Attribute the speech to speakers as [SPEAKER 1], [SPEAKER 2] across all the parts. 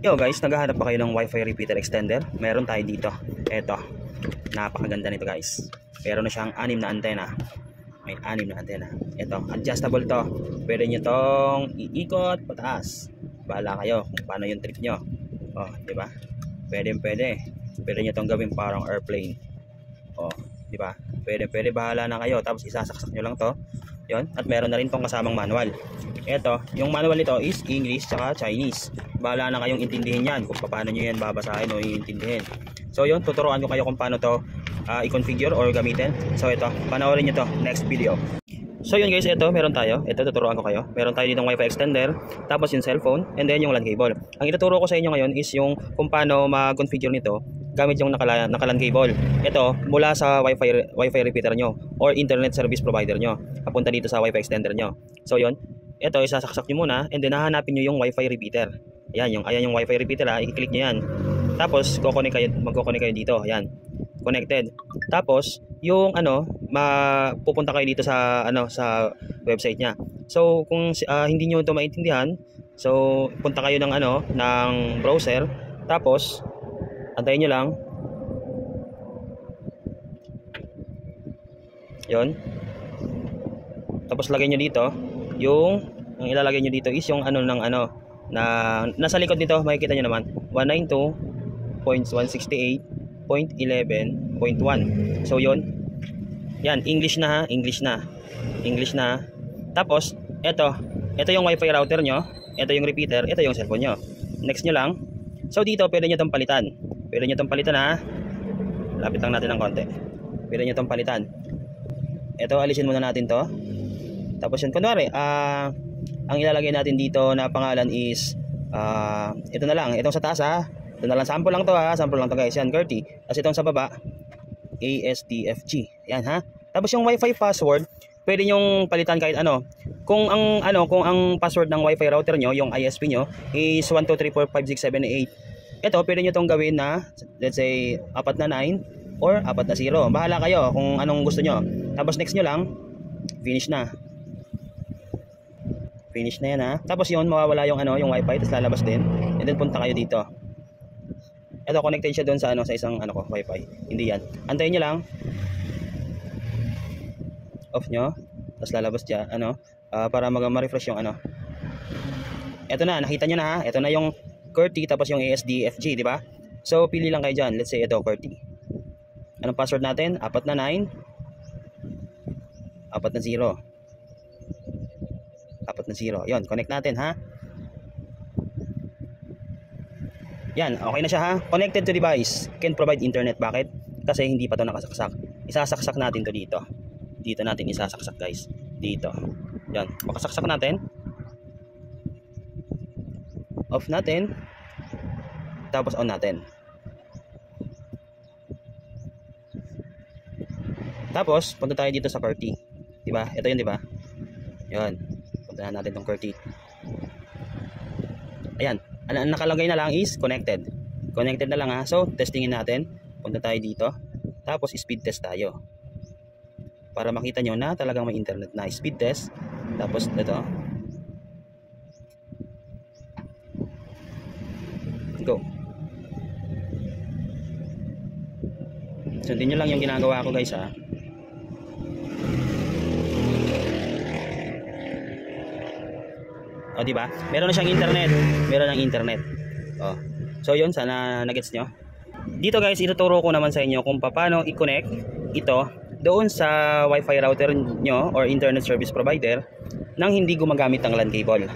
[SPEAKER 1] Yo guys, naghahanap pa kayo ng Wi-Fi repeater extender? Meron tayo dito. Eto, napakaganda nito guys. Meron na siyang 6 na antena. May 6 na antena. Ito, adjustable to. Pwede nyo tong iikot pataas. Bahala kayo kung paano yung trip nyo. Oh, di ba? Pwede. Pwede nyo tong gawin parang airplane. Oh, di ba? Pwede, bahala na kayo. Tapos isasaksak nyo lang to. Yon, at meron na rin tong kasamang manual. Ito, yung manual nito is English tsaka Chinese. Bahala na kayong intindihin yan kung paano nyo yan babasahin o iintindihin. So yun, tuturuan ko kayo kung paano to i-configure or gamitin. So ito, panoorin nyo to next video. So yun guys, ito meron tayo. Ito tuturuan ko kayo. Meron tayo ditong Wi-Fi extender, tapos yung cellphone, and then yung LAN cable. Ang ituturo ko sa inyo ngayon is yung kung paano mag-configure nito gamit yung naka-LAN cable. Ito mula sa Wi-Fi repeater nyo or internet service provider nyo papunta dito sa Wi-Fi extender nyo. So yun, ito isasaksak nyo muna, and then hahanapin nyo yung Wi-Fi repeater. Ayan yung Wi-Fi repeater, i-click nyo yan. Tapos magko-connect kayo dito. Ayan, connected. Tapos yung pupunta kayo dito sa sa website niya. So kung hindi niyo ito maintindihan, so punta kayo ng ng browser, tapos antayin niyo lang. 'Yon. Tapos lagay niyo dito yung ang ilalagay niyo dito is yung na nasa likod nito, makikita niyo naman 192.168.11.1. So yon. Yan, English na ha, English na. Tapos ito yung Wi-Fi router nyo, ito yung repeater, ito yung cellphone nyo. Next nyo lang. So dito pwede nyo itong palitan. Ha. Lapit lang natin ng konti. Pwede nyo itong palitan. Ito, alisin muna natin to. Tapos yun, kunwari ang ilalagay natin dito na pangalan is ito na lang, itong sa taas ha. Ito na lang, sample lang to guys, yan, QWERTY. Tapos itong sa baba, ASDFG. Yan ha. Tapos yung Wi-Fi password, pwede nyong palitan kahit ano. Kung ang password ng Wi-Fi router nyo, yung ISP nyo is 123456788. Ito, pwede nyo tong gawin na, let's say, 4 na 9 or 4 na 0. Bahala kayo kung anong gusto nyo. Tapos next nyo lang, finish na. Finish na yan ha. Tapos yun, mawawala yung yung Wi-Fi, tapos lalabas din. And then punta kayo dito. Ito, connected siya doon sa sa isang Wi-Fi. Hindi yan. Antayin nyo lang. Off nyo. Tapos lalabas siya para ma-refresh yung Ito na, nakita nyo na ha. Ito na yung QWERTY tapos yung ASDFG, di ba? So pili lang kayo dyan. Let's say ito, QWERTY. Anong password natin? 4 na 9, 4 na 0. 4 na 0. Yun, connect natin ha. Yan, okay na siya ha. Connected to device. Can provide internet. Bakit? Kasi hindi pa to nakasaksak. Isasaksak natin to dito. Dito natin isasaksak guys. Dito. Yan. Makasaksak natin. Off natin. Tapos on natin. Tapos, punta tayo dito sa QWERTY. Diba? Ito yun, diba? Yan. Punta natin tong QWERTY. Ayan. Ang nakalagay na lang is connected. Connected na lang ha. So, testingin natin. Punta tayo dito. Tapos, speed test tayo. Para makita nyo na talagang may internet na. Speed test. Tapos, ito. Go. Sundin nyo lang yung ginagawa ko guys ha. O diba? Meron na siyang internet. O. So yun, sana nagets nyo. Dito guys, ituturo ko naman sa inyo kung paano i-connect ito doon sa Wi-Fi router nyo or internet service provider nang hindi gumagamit ng LAN cable.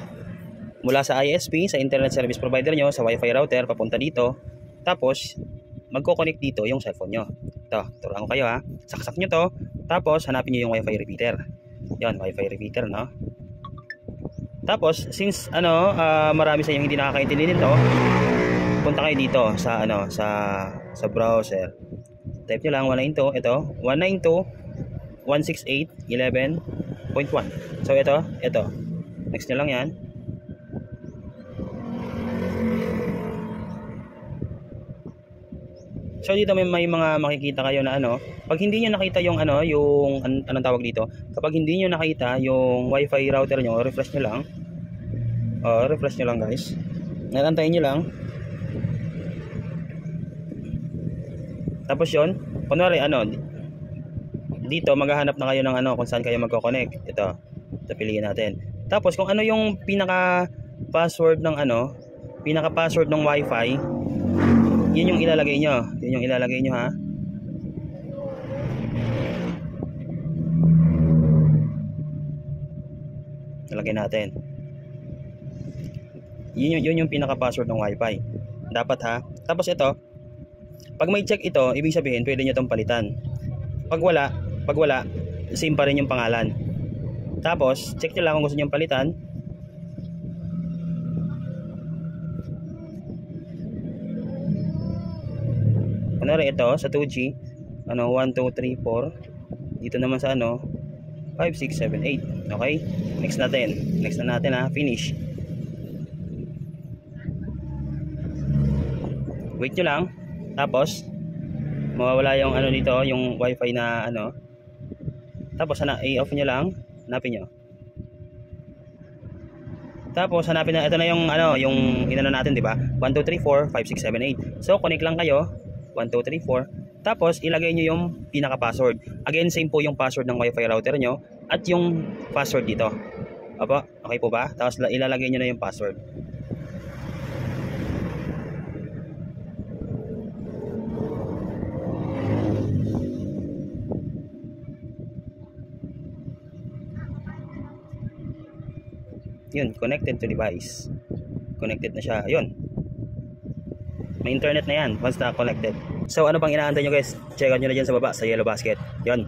[SPEAKER 1] Mula sa ISP, sa internet service provider nyo, sa Wi-Fi router, papunta dito. Tapos, magko-connect dito yung cellphone nyo. Ito, turuan ko kayo ha. Saksak nyo to. Tapos, hanapin nyo yung Wi-Fi repeater. Yan, Wi-Fi repeater, no? Tapos, since marami sa inyo hindi nakakaintindi nito, punta kayo dito sa sa browser. Type nyo lang 192, ito, 192.168.11.1. So ito. Next nyo lang 'yan. So dito may mga makikita kayo na pag hindi niyo nakita yung yung anong tawag dito, kapag hindi niyo nakita yung Wi-Fi router nyo, refresh nyo lang. Refresh nyo lang guys. Natantayin nyo lang. Tapos yun, kunwari ano, dito maghahanap na kayo ng ano kung saan kayo magko-connect. Ito piliin natin. Tapos kung ano yung pinaka password ng ano, pinaka password ng wifi, yun yung ilalagay nyo. Yun yung ilalagay nyo, ha. Nalagay natin. Yun yung pinaka password ng wifi. Dapat, ha. Tapos ito, pag may check ito, ibig sabihin pwede nyo itong palitan. Pag wala, same pa rin yung pangalan. Tapos, check nyo lang kung gusto nyo palitan. Kunwari ito, sa 2G, ano, 1, 2, 3, 4. Dito naman sa ano, 5, 6, 7, 8. Okay? Next na natin, ha. Finish. Wait nyo lang. Tapos, mawawala yung ano dito, yung wifi na ano. Tapos, i-off nyo lang. Hanapin nyo. Tapos, hanapin na, ito na yung ano, yung inano natin, di ba? 1, 2, 3, 4, 5, 6, 7, 8. So, connect lang kayo. 1, 2, 3, 4. Tapos, ilagay nyo yung pinaka-password. Again, same po yung password ng wifi router nyo at yung password dito. Opo, okay po ba? Tapos, ilalagay nyo na yung password. Yun, connected to device. Connected na siya. Yun. May internet na yan once na connected. So ano bang inaantay nyo guys? Check out nyo na dyan sa baba sa yellow basket. Yun.